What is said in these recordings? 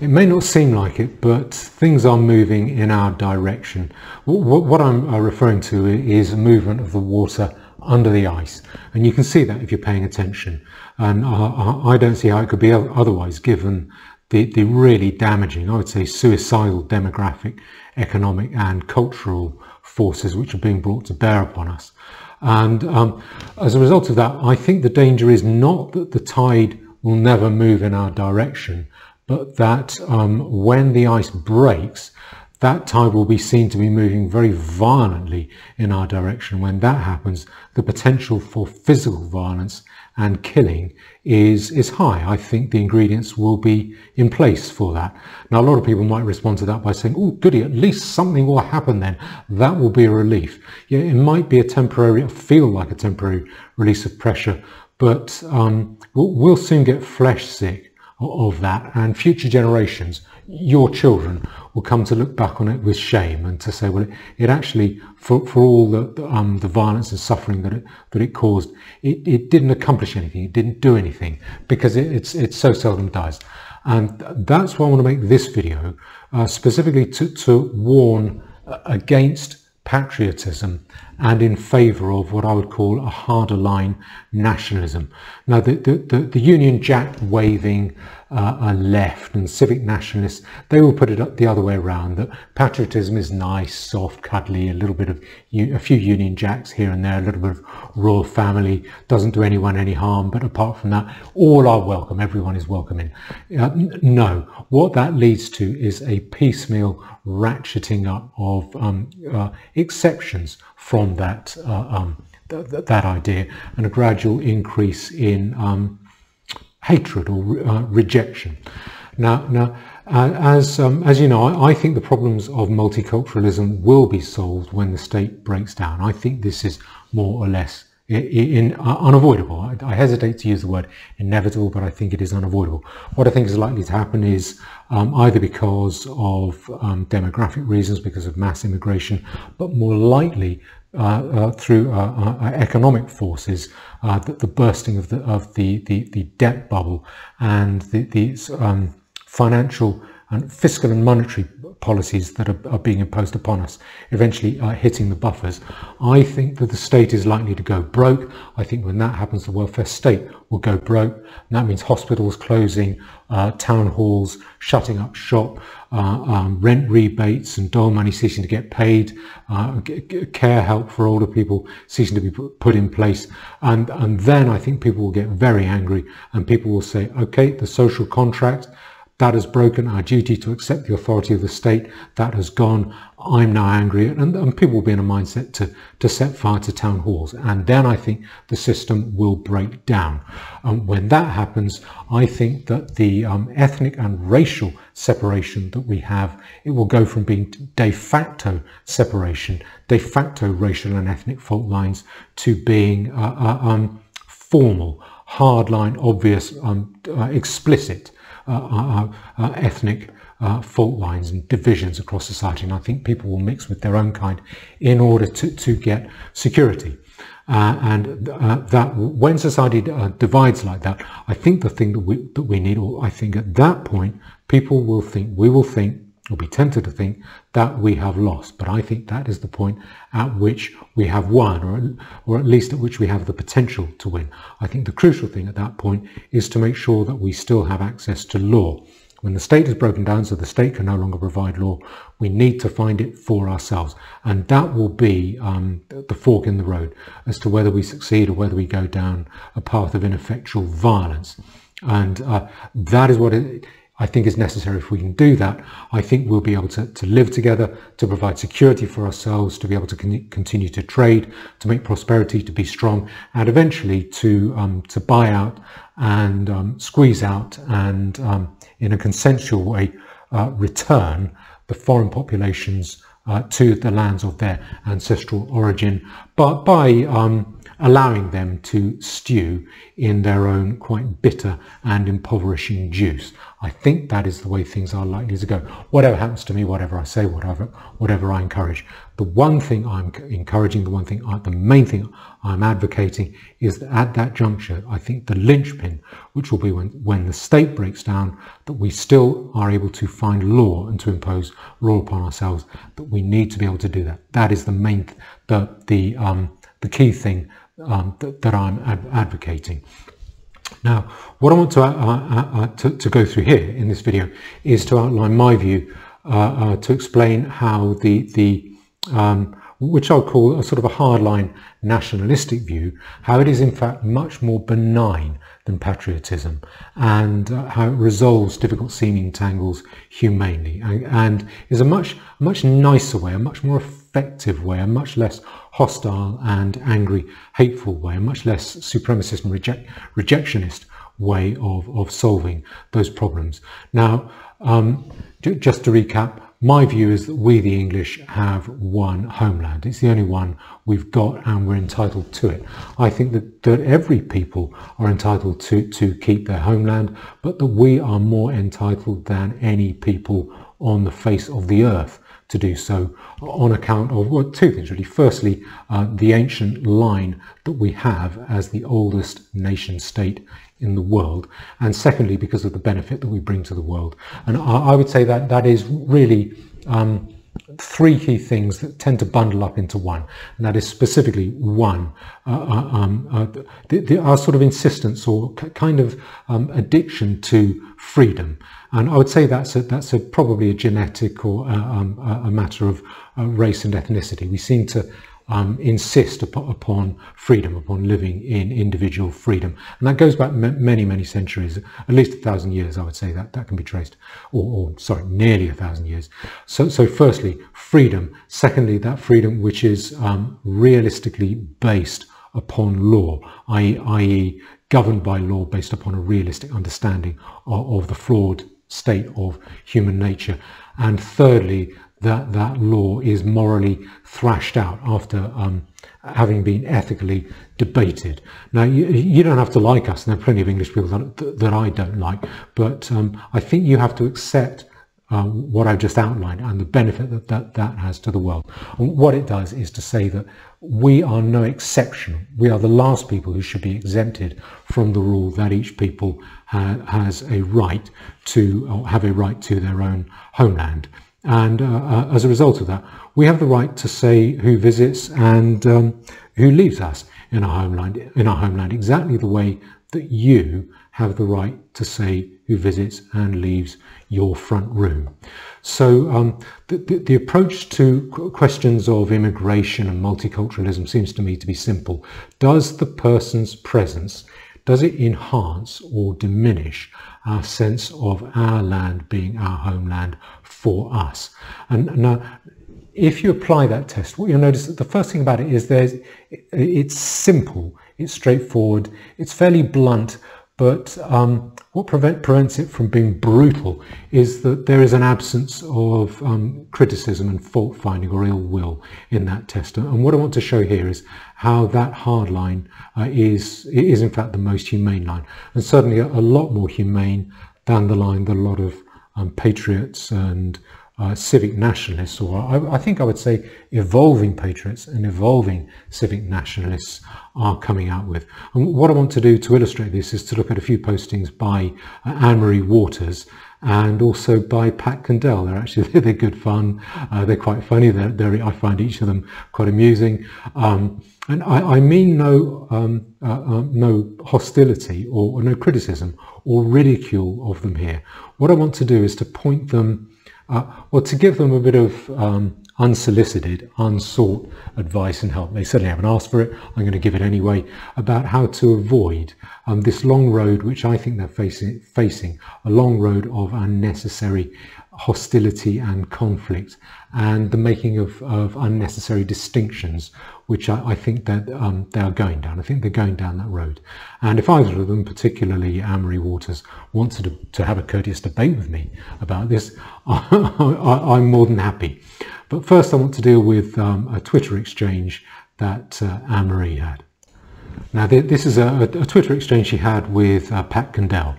It may not seem like it, but things are moving in our direction. What I'm referring to is a movement of the water under the ice, and you can see that if you're paying attention. And I don't see how it could be otherwise, given the really damaging, I would say suicidal demographic, economic and cultural forces which are being brought to bear upon us. And as a result of that, I think the danger is not that the tide will never move in our direction, but that when the ice breaks, that tide will be seen to be moving very violently in our direction. When that happens, the potential for physical violence and killing is high. I think the ingredients will be in place for that. Now, a lot of people might respond to that by saying, oh, goody, at least something will happen then. That will be a relief. Yeah, it might be a temporary, feel like a temporary release of pressure, but we'll soon get flesh sick of that, and future generations, your children, will come to look back on it with shame and to say, well, it actually, for all the violence and suffering that it caused, it didn't accomplish anything, it didn't do anything, because it so seldom does. And that's why I want to make this video, specifically to warn against patriotism and in favour of what I would call a harder line nationalism. Now, the Union Jack waving left and civic nationalists, they will put it up the other way around, that patriotism is nice, soft, cuddly, a little bit of a few Union Jacks here and there, a little bit of royal family, doesn't do anyone any harm, but apart from that, all are welcome, everyone is welcome in. No, what that leads to is a piecemeal ratcheting up of exceptions from that idea, and a gradual increase in hatred or rejection. Now, as you know, I think the problems of multiculturalism will be solved when the state breaks down. I think this is more or less unavoidable. I hesitate to use the word inevitable, but I think it is unavoidable. What I think is likely to happen is either because of demographic reasons, because of mass immigration, but more likely through economic forces, the bursting of the debt bubble and the financial and fiscal and monetary policies that are being imposed upon us, eventually hitting the buffers. I think that the state is likely to go broke. I think when that happens, the welfare state will go broke. And that means hospitals closing, town halls shutting up shop, rent rebates and dole money ceasing to get paid, care help for older people ceasing to be put in place. And then I think people will get very angry, and people will say, okay, the social contract, that has broken, our duty to accept the authority of the state, that has gone, I'm now angry, and people will be in a mindset to set fire to town halls. And then I think the system will break down. When that happens, I think that the ethnic and racial separation that we have, it will go from being de facto separation, de facto racial and ethnic fault lines, to being formal, hardline, obvious, explicit ethnic fault lines and divisions across society. And I think people will mix with their own kind in order to get security. That when society divides like that, I think the thing that we need, or I think at that point, people will think, we will think, or be tempted to think, that we have lost. But I think that is the point at which we have won, or at least at which we have the potential to win. I think the crucial thing at that point is to make sure that we still have access to law. When the state is broken down, so the state can no longer provide law, we need to find it for ourselves. And that will be the fork in the road as to whether we succeed or whether we go down a path of ineffectual violence. And that is what I think is necessary. If we can do that, I think we'll be able to live together, to provide security for ourselves, to be able to continue to trade, to make prosperity, to be strong, and eventually to buy out and squeeze out and in a consensual way return the foreign populations to the lands of their ancestral origin, but by allowing them to stew in their own quite bitter and impoverishing juice. I think that is the way things are likely to go. Whatever happens to me, whatever I say, whatever I encourage. The one thing I'm encouraging, the main thing I'm advocating is that at that juncture, I think the linchpin, which will be when the state breaks down, that we still are able to find law and to impose law upon ourselves, that we need to be able to do that. That is the main, the key thing that I'm advocating. Now, what I want to go through here in this video is to outline my view, to explain how which I'll call a sort of a hardline nationalistic view, how it is in fact much more benign than patriotism, and how it resolves difficult seeming tangles humanely, and is a much nicer way, a much more effective way, a much less hostile and angry, hateful way, a much less supremacist and rejectionist way of solving those problems. Now, just to recap, my view is that we, the English, have one homeland. It's the only one we've got, and we're entitled to it. I think that every people are entitled to keep their homeland, but that we are more entitled than any people on the face of the earth to do so, on account of, well, two things really. Firstly, the ancient line that we have as the oldest nation state in the world, and secondly, because of the benefit that we bring to the world. And I would say that is really three key things that tend to bundle up into one, and that is specifically one, our sort of insistence or kind of addiction to freedom. And I would say that's probably a genetic or a matter of race and ethnicity. We seem to insist upon freedom, upon living in individual freedom, and that goes back many centuries, at least 1,000 years. I would say that can be traced, or sorry, nearly 1,000 years. So firstly, freedom. Secondly, that freedom which is realistically based upon law, i.e. governed by law, based upon a realistic understanding of the flawed state of human nature. And thirdly, that law is morally thrashed out after having been ethically debated. Now, you don't have to like us, and there are plenty of English people that I don't like, but I think you have to accept what I've just outlined and the benefit that has to the world. And what it does is to say that we are no exception. We are the last people who should be exempted from the rule that each people has a right to, or have a right to, their own homeland. And as a result of that, we have the right to say who visits and who leaves us in our homeland, exactly the way that you have the right to say who visits and leaves your front room. So the approach to questions of immigration and multiculturalism seems to me to be simple. Does the person's presence, does it enhance or diminish our sense of our land being our homeland for us? And now, if you apply that test, what you'll notice that the first thing about it is it's simple, it's straightforward, it's fairly blunt, but what prevents it from being brutal is that there is an absence of criticism and fault finding or ill will in that test. And what I want to show here is how that hard line is in fact the most humane line, and certainly a lot more humane than the line that a lot of patriots and civic nationalists, or I think I would say evolving patriots and evolving civic nationalists, are coming out with. And what I want to do to illustrate this is to look at a few postings by Anne-Marie Waters and also by Pat Condell. They're good fun. They're quite funny. I find each of them quite amusing. And I mean no hostility or no criticism or ridicule of them here. What I want to do is to point them, to give them a bit of unsolicited, unsought advice and help. They certainly haven't asked for it. I'm going to give it anyway, about how to avoid this long road, which I think they're facing, a long road of unnecessary hostility and conflict, and the making of unnecessary distinctions, which I think that they are going down. I think they're going down that road. And if either of them, particularly Anne-Marie Waters, wants to have a courteous debate with me about this, I'm more than happy. But first I want to deal with a Twitter exchange that Anne-Marie had. Now this is a Twitter exchange she had with Pat Condell,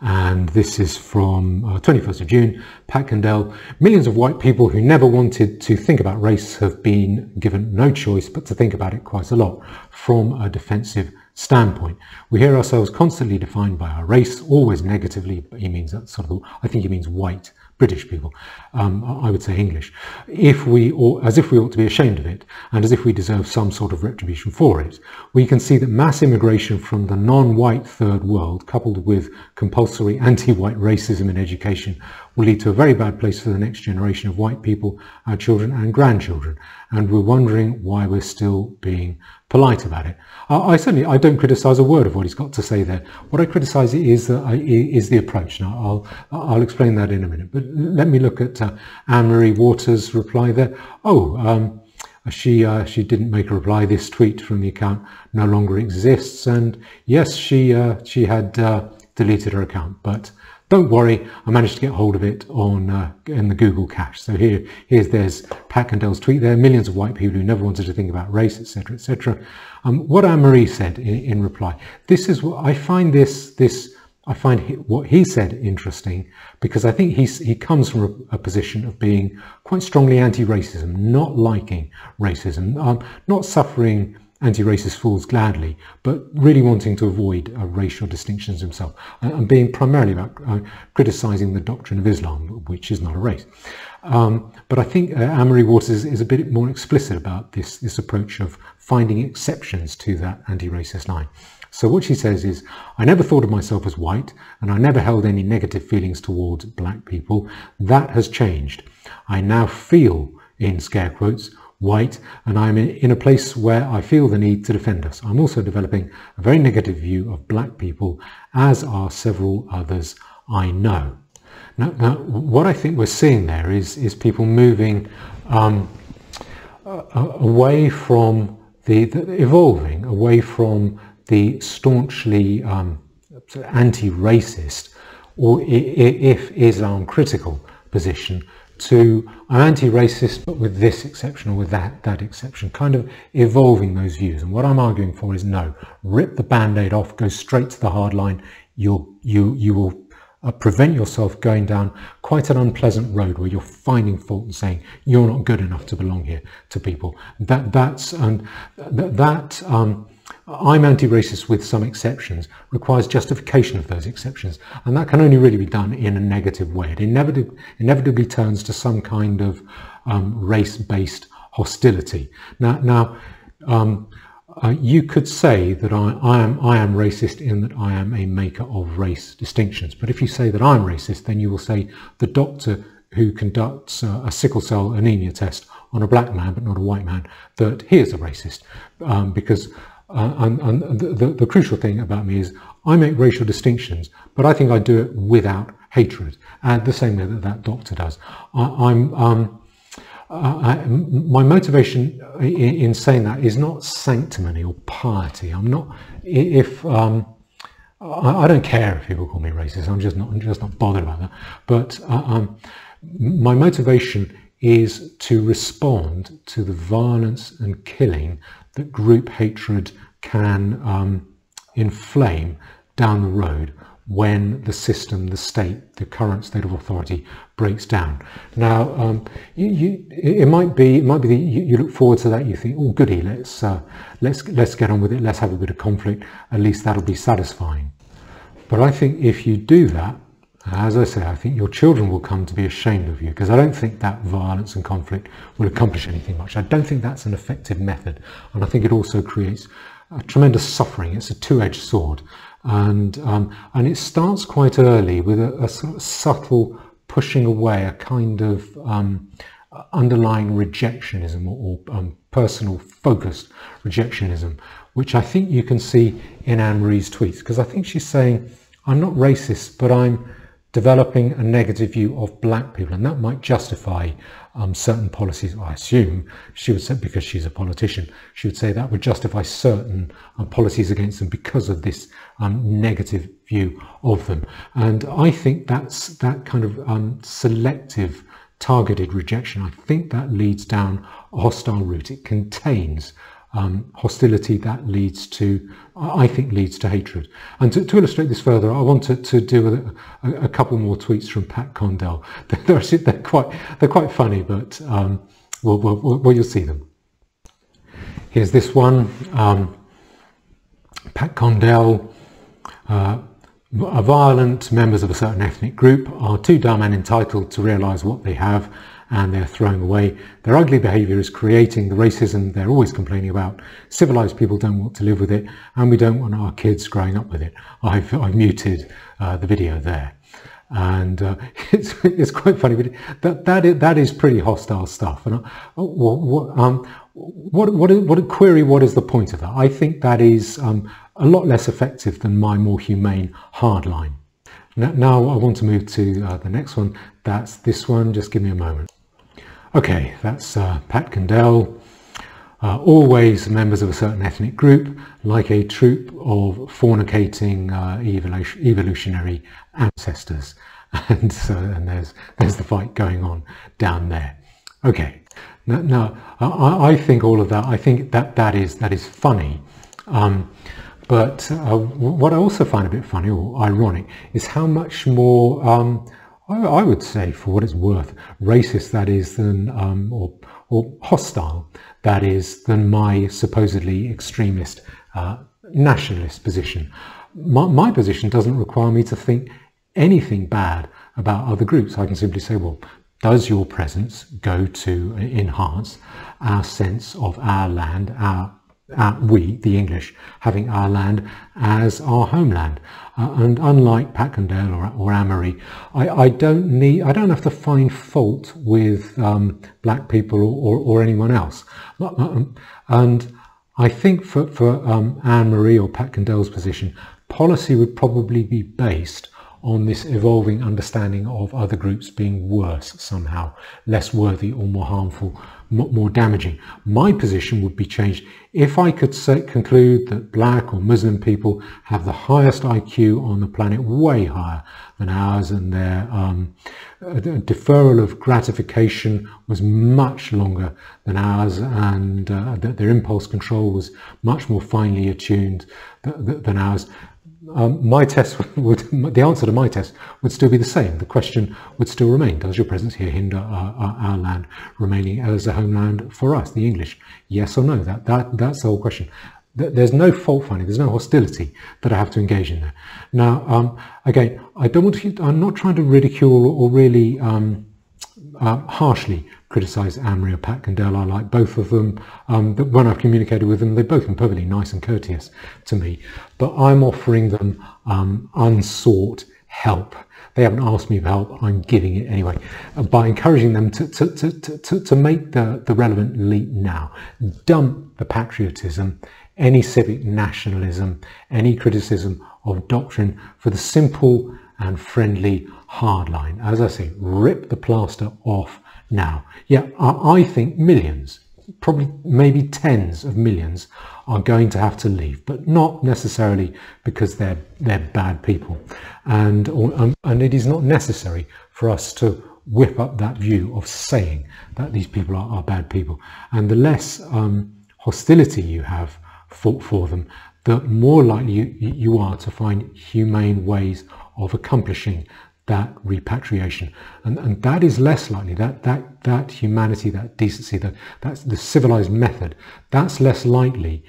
and this is from 21st of June. Pat Condell: millions of white people who never wanted to think about race have been given no choice but to think about it quite a lot from a defensive standpoint. We hear ourselves constantly defined by our race, always negatively. But he means that sort of, I think he means white British people, I would say English, as if we ought to be ashamed of it, and as if we deserve some sort of retribution for it. We can see that mass immigration from the non-white third world, coupled with compulsory anti-white racism in education, will lead to a very bad place for the next generation of white people, our children and grandchildren, and we're wondering why we're still being polite about it. I don't criticise a word of what he's got to say there. What I criticise is the approach. Now I'll explain that in a minute, but let me look at Anne-Marie Waters' reply there. She didn't make a reply. This tweet from the account no longer exists, and yes, she had deleted her account, but don't worry, I managed to get hold of it in the Google cache. So there's Pat Condell's tweet there: millions of white people who never wanted to think about race, etc., etc. What Anne-Marie said in reply. This is what I find. I find what he said interesting, because I think he comes from a position of being quite strongly anti-racism, not liking racism, not suffering anti-racist fools gladly, but really wanting to avoid racial distinctions himself, and being primarily about criticising the doctrine of Islam, which is not a race. But I think Anne-Marie Waters is a bit more explicit about this approach of finding exceptions to that anti-racist line. So what she says is, I never thought of myself as white, and I never held any negative feelings towards black people. That has changed. I now feel, in scare quotes, white, and I'm in a place where I feel the need to defend us. I'm also developing a very negative view of black people, as are several others I know. Now what I think we're seeing there is people moving away from evolving away from the staunchly anti-racist, or if Islam critical position, to I'm anti-racist but with this exception or with that exception, kind of evolving those views. And what I'm arguing for is no, rip the band-aid off, go straight to the hard line. You will prevent yourself going down quite an unpleasant road where you're finding fault and saying you're not good enough to belong here to people. I'm anti-racist with some exceptions requires justification of those exceptions, and that can only really be done in a negative way. It inevitably turns to some kind of race-based hostility. Now, you could say that I am racist in that I am a maker of race distinctions, but if you say that I'm racist, then you will say the doctor who conducts a sickle cell anemia test on a black man but not a white man, that he is a racist, because the crucial thing about me is I make racial distinctions, but I think I do it without hatred, and the same way that doctor does. My motivation in saying that is not sanctimony or piety. I'm not. I don't care if people call me racist. I'm just not bothered about that. But my motivation is to respond to the violence and killing that group hatred can inflame down the road when the system, the state, the current state of authority breaks down. Now, it might be that you look forward to that. You think, oh, goody, let's get on with it. Let's have a bit of conflict. At least that'll be satisfying. But I think if you do that, as I say, I think your children will come to be ashamed of you, because I don't think that violence and conflict will accomplish anything much. I don't think that's an effective method, and I think it also creates a tremendous suffering. It's a two-edged sword, and it starts quite early with a sort of subtle pushing away, a kind of underlying rejectionism or personal focused rejectionism, which I think you can see in Anne-Marie's tweets, because I think she's saying, I'm not racist, but I'm developing a negative view of black people, and that might justify certain policies. I assume she would say, because she's a politician, she would say that would justify certain policies against them because of this negative view of them. And I think that's that kind of selective, targeted rejection. I think that leads down a hostile route. It contains hostility that leads to, I think, leads to hatred. And to illustrate this further, I want to deal with a couple more tweets from Pat Condell. They're quite funny, but you'll see them. Here's this one. Pat Condell. Violent members of a certain ethnic group are too dumb and entitled to realise what they have, and they're throwing away. Their ugly behaviour is creating the racism they're always complaining about. Civilised people don't want to live with it, and we don't want our kids growing up with it. I've muted the video there, and it's quite funny. But that is pretty hostile stuff. And what is the point of that? I think that is a lot less effective than my more humane hardline. Now I want to move to the next one. That's this one. Just give me a moment. Okay, that's Pat Condell. Always members of a certain ethnic group, like a troop of fornicating evolutionary ancestors. And there's the fight going on down there. Okay, now I think all of that, I think that is funny. But what I also find a bit funny or ironic is how much more, I would say, for what it's worth, racist that is than, or hostile that is than my supposedly extremist nationalist position. My position doesn't require me to think anything bad about other groups. I can simply say, well, does your presence go to enhance our sense of our land, we, the English, having our land as our homeland? And unlike Pat Condell or Anne-Marie, I don't have to find fault with black people or anyone else. And I think for Anne-Marie or Pat Condell's position, policy would probably be based on this evolving understanding of other groups being worse somehow, less worthy or more harmful, more damaging. My position would be changed if I could conclude that black or Muslim people have the highest IQ on the planet, way higher than ours, and their deferral of gratification was much longer than ours, and their impulse control was much more finely attuned than ours. My test the answer to my test would still be the same. The question would still remain: does your presence here hinder our land remaining as a homeland for us, the English? Yes or no? That's the whole question. There's no fault finding. There's no hostility that I have to engage in there. Now, again, I'm not trying to ridicule or really harshly criticise Anne-Marie or Pat Condell. I like both of them. But when I've communicated with them, they've both been perfectly nice and courteous to me. But I'm offering them unsought help. They haven't asked me for help. I'm giving it anyway, by encouraging them to make the relevant leap now. Dump the patriotism, any civic nationalism, any criticism of doctrine for the simple and friendly hardline. As I say, rip the plaster off now. Yeah, I think millions, probably maybe tens of millions, are going to have to leave, but not necessarily because they're bad people, and it is not necessary for us to whip up that view of saying that these people are bad people. And the less hostility you have for them, the more likely you are to find humane ways of accomplishing that repatriation, and that is less likely. That humanity, that decency, that's the civilized method, that's less likely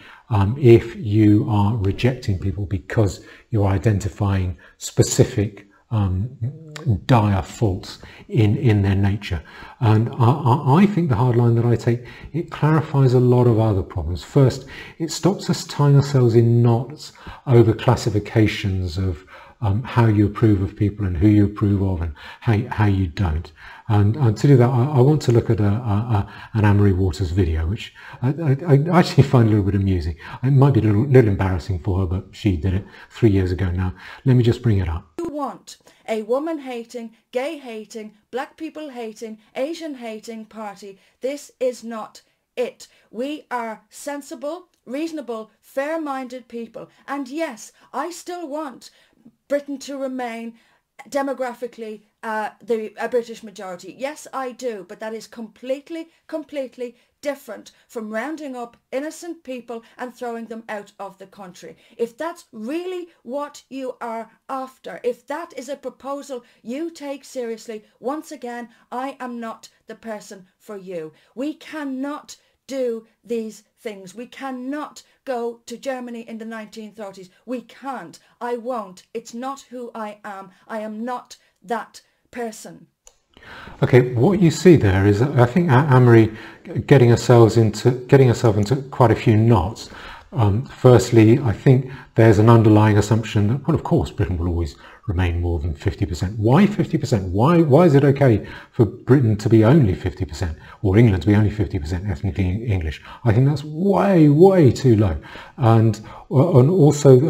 if you are rejecting people because you're identifying specific dire faults in their nature. And I think the hard line that I take, it clarifies a lot of other problems. First, it stops us tying ourselves in knots over classifications of how you approve of people and who you approve of and how you don't. And to do that, I want to look at an Anne-Marie Waters video, which I actually find a little bit amusing. It might be a little embarrassing for her, but she did it 3 years ago now. Let me just bring it up. You want a woman-hating, gay-hating, black people-hating, Asian-hating party. This is not it. We are sensible, reasonable, fair-minded people. And yes, I still want Britain to remain demographically a British majority. Yes, I do, but that is completely different from rounding up innocent people and throwing them out of the country. If that's really what you are after, if that is a proposal you take seriously, once again, I am not the person for you. We cannot do these things. We cannot go to Germany in the 1930s. We can't. I won't. It's not who I am. I am not that person. Okay, what you see there is, I think, Anne-Marie getting herself into quite a few knots. Firstly, I think there's an underlying assumption that, well, of course, Britain will always remain more than 50%. Why 50%? Why is it okay for Britain to be only 50% or England to be only 50% ethnically English? I think that's way too low. And also,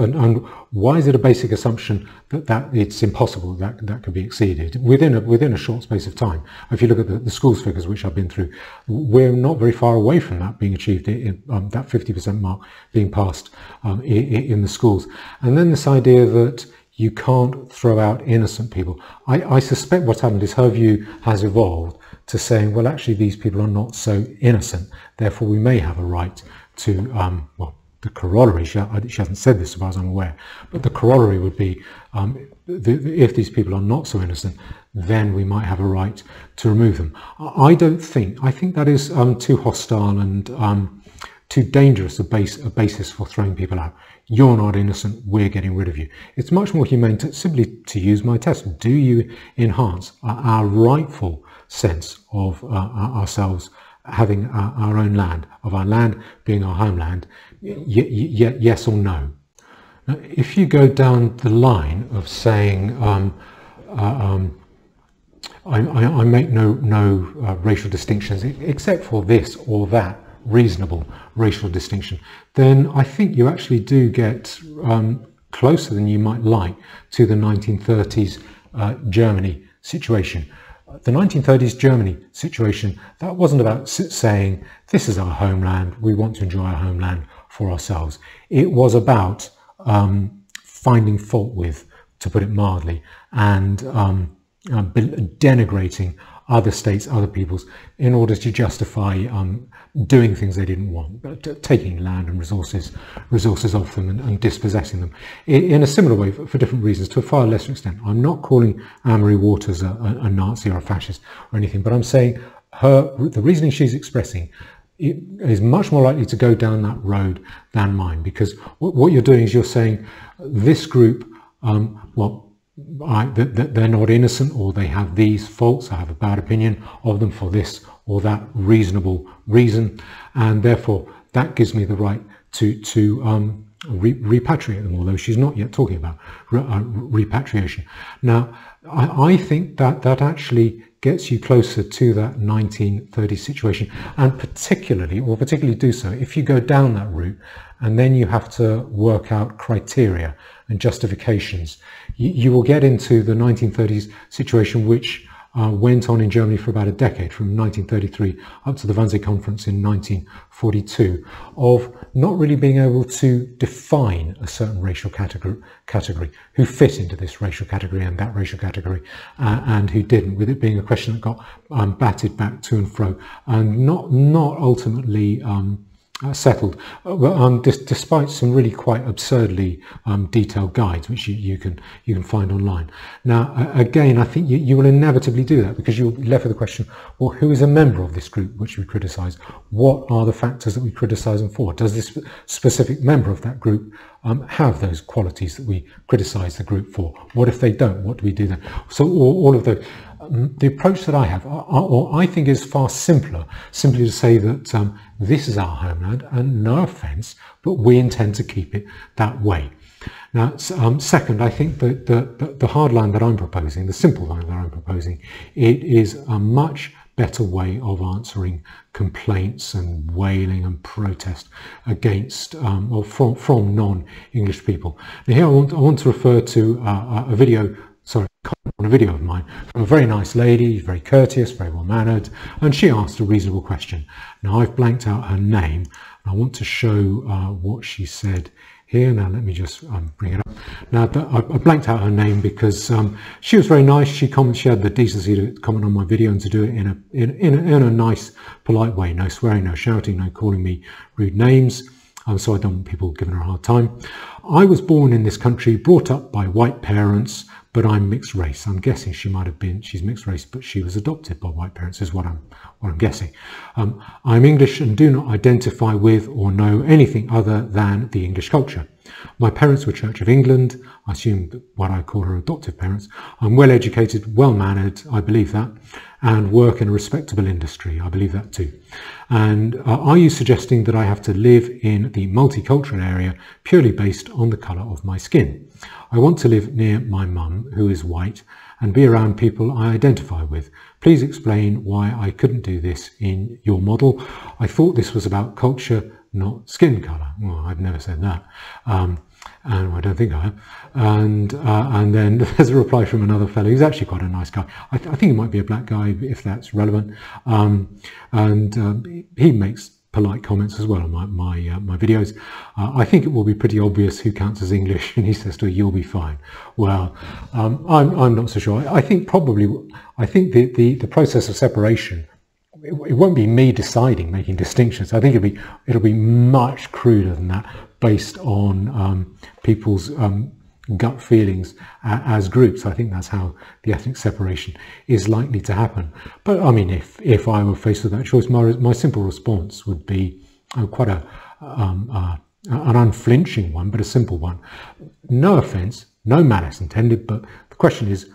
why is it a basic assumption that it's impossible that could be exceeded within a short space of time? If you look at the schools figures which I've been through, we're not very far away from that being achieved, that 50% mark being passed in the schools. And then this idea that you can't throw out innocent people. I suspect what's happened is her view has evolved to saying, well, actually, these people are not so innocent, therefore we may have a right to, well, the corollary, she hasn't said this as far as I'm aware, but the corollary would be, if these people are not so innocent, then we might have a right to remove them. I think that is too hostile and too dangerous a basis for throwing people out. You're not innocent, we're getting rid of you. It's much more humane simply to use my test. Do you enhance our rightful sense of ourselves having our own land, of our land being our homeland, yes or no? Now, if you go down the line of saying, I make no racial distinctions except for this or that reasonable racial distinction, then I think you actually do get closer than you might like to the 1930s Germany situation. The 1930s Germany situation, that wasn't about saying, this is our homeland, we want to enjoy our homeland for ourselves. It was about finding fault with, to put it mildly, and denigrating other states, other peoples, in order to justify doing things they didn't want, taking land and resources off them and dispossessing them. In a similar way, for different reasons, to a far lesser extent. I'm not calling Anne-Marie Waters a Nazi or a fascist or anything, but I'm saying the reasoning she's expressing is much more likely to go down that road than mine, because what you're doing is you're saying this group, well, they're not innocent, or they have these faults, I have a bad opinion of them for this or that reasonable reason, and therefore that gives me the right to repatriate them, although she's not yet talking about repatriation. Now, I think that actually gets you closer to that 1930s situation, and particularly do so if you go down that route, and then you have to work out criteria and justifications. You will get into the 1930s situation, which went on in Germany for about a decade, from 1933 up to the Wannsee Conference in 1942, of not really being able to define a certain racial category, who fit into this racial category and that racial category, and who didn't, with it being a question that got batted back to and fro, and not ultimately settled, despite some really quite absurdly detailed guides, which you can find online. Now, again, I think you will inevitably do that, because you'll be left with the question, well, who is a member of this group which we criticise? What are the factors that we criticise them for? Does this specific member of that group have those qualities that we criticise the group for? What if they don't? What do we do then? So all of those. The approach that I have, or I think, is far simpler, simply to say that this is our homeland, and no offence, but we intend to keep it that way. Now, second, I think that the hard line that I'm proposing, the simple line that I'm proposing, it is a much better way of answering complaints and wailing and protest against or from non-English people. Now, here I want to refer to a video of mine from a very nice lady, very courteous, very well mannered, and she asked a reasonable question. Now, I've blanked out her name, and I want to show what she said here. Now let me just bring it up. Now I blanked out her name because she was very nice. She had the decency to comment on my video and to do it in a nice, polite way. No swearing, no shouting, no calling me rude names. So I don't want people giving her a hard time. I was born in this country, brought up by white parents, but I'm mixed race. I'm guessing she's mixed race, but she was adopted by white parents is what I'm guessing. I'm English and do not identify with or know anything other than the English culture. My parents were Church of England. I assume what I call her adoptive parents. I'm well educated, well mannered, I believe that, and work in a respectable industry. I believe that too. And are you suggesting that I have to live in the multicultural area purely based on the colour of my skin? I want to live near my mum, who is white, and be around people I identify with. Please explain why I couldn't do this in your model. I thought this was about culture, not skin colour. Well, I've never said that. And I don't think I have. And then there's a reply from another fellow who's actually quite a nice guy. I think he might be a black guy, if that's relevant. He makes polite comments as well on my videos. I think it will be pretty obvious who counts as English, and he says to her, "You'll be fine." Well, I'm not so sure. I think the process of separation, it won't be me deciding, making distinctions. I think it'll be much cruder than that, based on people's gut feelings as groups. I think that's how the ethnic separation is likely to happen. But I mean, if I were faced with that choice, my simple response would be quite an unflinching one, but a simple one. No offence, no malice intended, but the question is,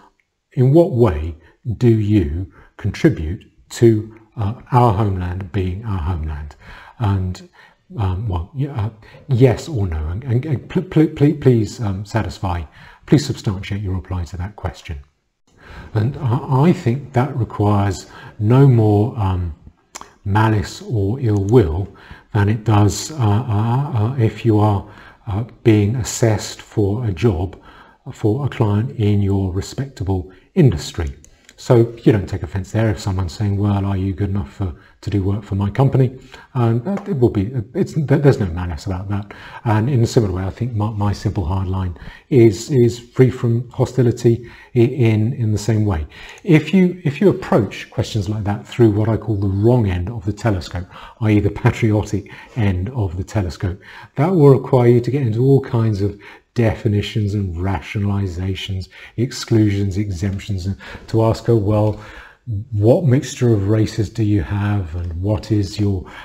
in what way do you contribute to our homeland being our homeland? And yes or no, and please please substantiate your reply to that question. And I think that requires no more malice or ill will than it does if you are being assessed for a job for a client in your respectable industry. So you don't take offence there if someone's saying, "Well, are you good enough to do work for my company?" And it will be. There's no malice about that. And in a similar way, I think my simple hard line is free from hostility in the same way. If you approach questions like that through what I call the wrong end of the telescope, i.e. the patriotic end of the telescope, that will require you to get into all kinds of definitions and rationalizations, exclusions, exemptions, and to ask her, well, what mixture of races do you have, and what is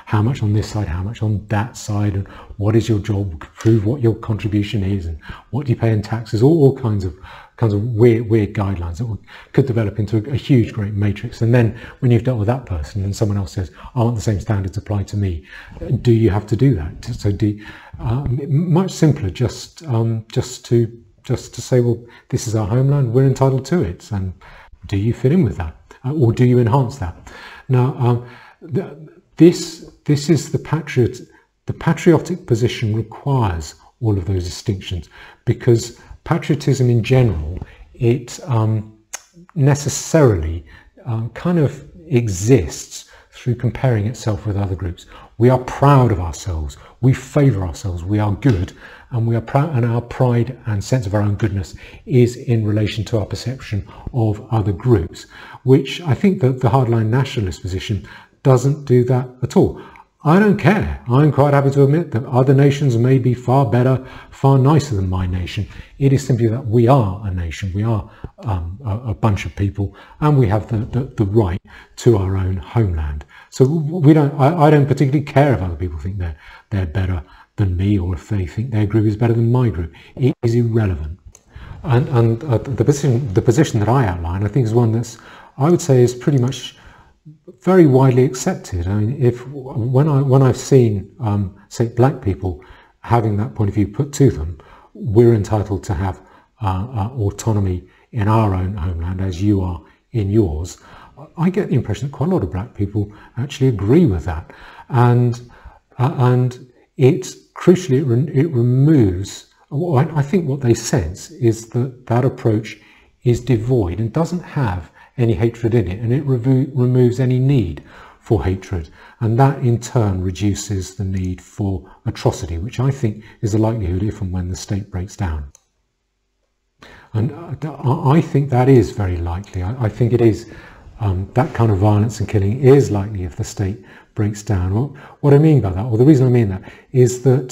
how much on this side, how much on that side, and what is your job, prove what your contribution is, and what do you pay in taxes, all kinds of weird guidelines that could develop into a huge great matrix. And then when you've dealt with that person and someone else says, "I want the same standards applied to me," do you have to do that? So much simpler just to say, well, this is our homeland, we're entitled to it, and do you fit in with that, or do you enhance that? Now this is the patriotic position requires all of those distinctions, because patriotism in general, it necessarily kind of exists through comparing itself with other groups. We are proud of ourselves, we favour ourselves, we are good, and we are proud, and our pride and sense of our own goodness is in relation to our perception of other groups, which I think that the hardline nationalist position doesn't do that at all. I don't care. I'm quite happy to admit that other nations may be far better, far nicer than my nation. It is simply that we are a nation. We are a bunch of people, and we have the right to our own homeland. So I don't particularly care if other people think they're better than me, or if they think their group is better than my group. It is irrelevant. And the position that I outline, I think, is one that's, I would say, is pretty much very widely accepted. I mean, when I've seen, say, black people having that point of view put to them, we're entitled to have autonomy in our own homeland as you are in yours, I get the impression that quite a lot of black people actually agree with that, and crucially it removes. I think what they sense is that approach is devoid and doesn't have any hatred in it, and it removes any need for hatred, and that in turn reduces the need for atrocity, which I think is the likelihood if and when the state breaks down. And I think that is very likely. I think it is, that kind of violence and killing is likely if the state breaks down. What I mean by that, or the reason I mean that, is that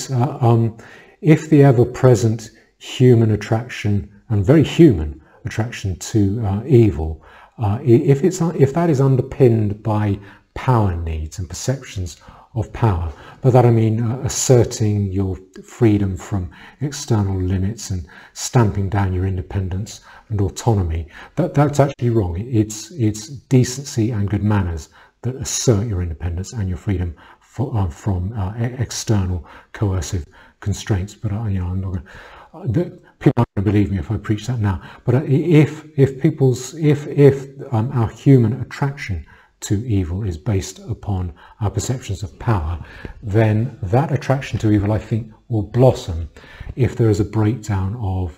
if the ever-present human attraction, and very human attraction to evil, if that is underpinned by power needs and perceptions of power, by that I mean asserting your freedom from external limits and stamping down your independence and autonomy, that's actually wrong. It's decency and good manners that assert your independence and your freedom from external coercive constraints. But I'm not going. People aren't going to believe me if I preach that now. But if our human attraction to evil is based upon our perceptions of power, then that attraction to evil, I think, will blossom if there is a breakdown of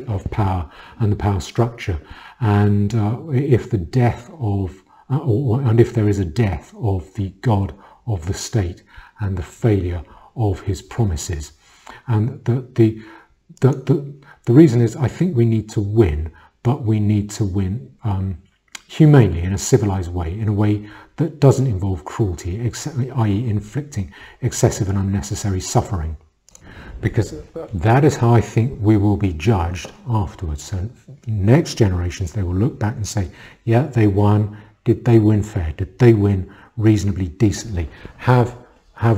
of power and the power structure, and if the death of and if there is a death of the God of the state and the failure of his promises. And the reason is, I think we need to win, but we need to win humanely, in a civilized way, in a way that doesn't involve cruelty, i.e. inflicting excessive and unnecessary suffering. Because that is how I think we will be judged afterwards. So next generations, they will look back and say, yeah, they won. Did they win fair? Did they win reasonably decently? Have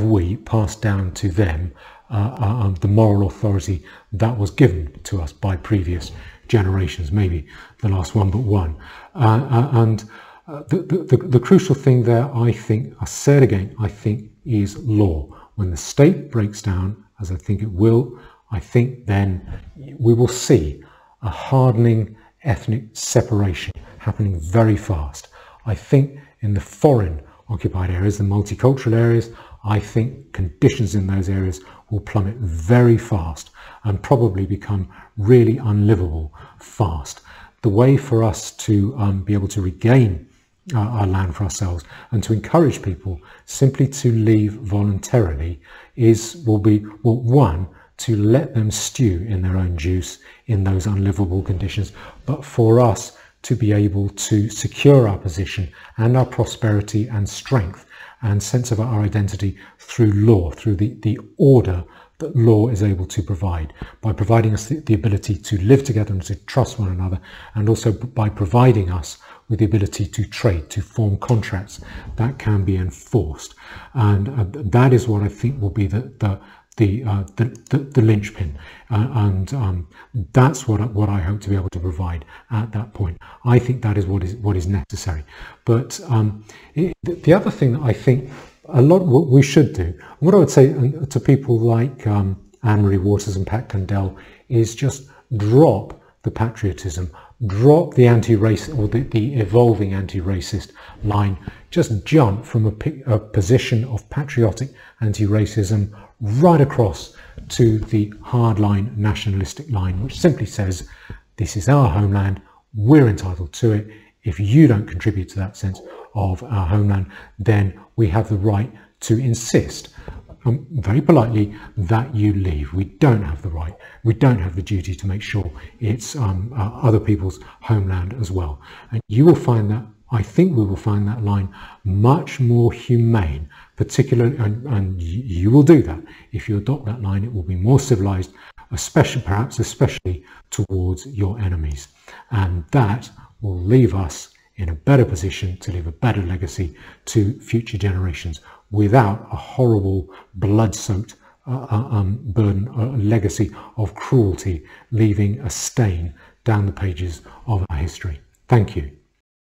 we passed down to them the moral authority that was given to us by previous generations, maybe the last one but one? The crucial thing there, I think, I say it again, I think, is law. When the state breaks down, as I think it will, I think then we will see a hardening ethnic separation happening very fast. I think in the foreign occupied areas, the multicultural areas, I think conditions in those areas will plummet very fast and probably become really unlivable fast. The way for us to be able to regain our land for ourselves and to encourage people simply to leave voluntarily will be one, to let them stew in their own juice in those unlivable conditions, but for us to be able to secure our position and our prosperity and strength and sense of our identity through law, through the order that law is able to provide, by providing us the ability to live together and to trust one another, and also by providing us with the ability to trade, to form contracts that can be enforced. And that is what I think will be the linchpin, and that's what I hope to be able to provide at that point. I think that is what is necessary. But the other thing that I think a lot what we should do, what I would say to people like Anne-Marie Waters and Pat Condell, is just drop the patriotism, drop the anti-racist or the evolving anti-racist line. Just jump from a position of patriotic anti-racism right across to the hardline nationalistic line, which simply says, this is our homeland, we're entitled to it. If you don't contribute to that sense of our homeland, then we have the right to insist, very politely, that you leave. We don't have the right, we don't have the duty to make sure it's other people's homeland as well. And you will find that, I think we will find that line much more humane, particularly, and you will do that. If you adopt that line, it will be more civilized, perhaps especially towards your enemies. And that will leave us in a better position to leave a better legacy to future generations without a horrible, blood-soaked burden, a legacy of cruelty, leaving a stain down the pages of our history. Thank you.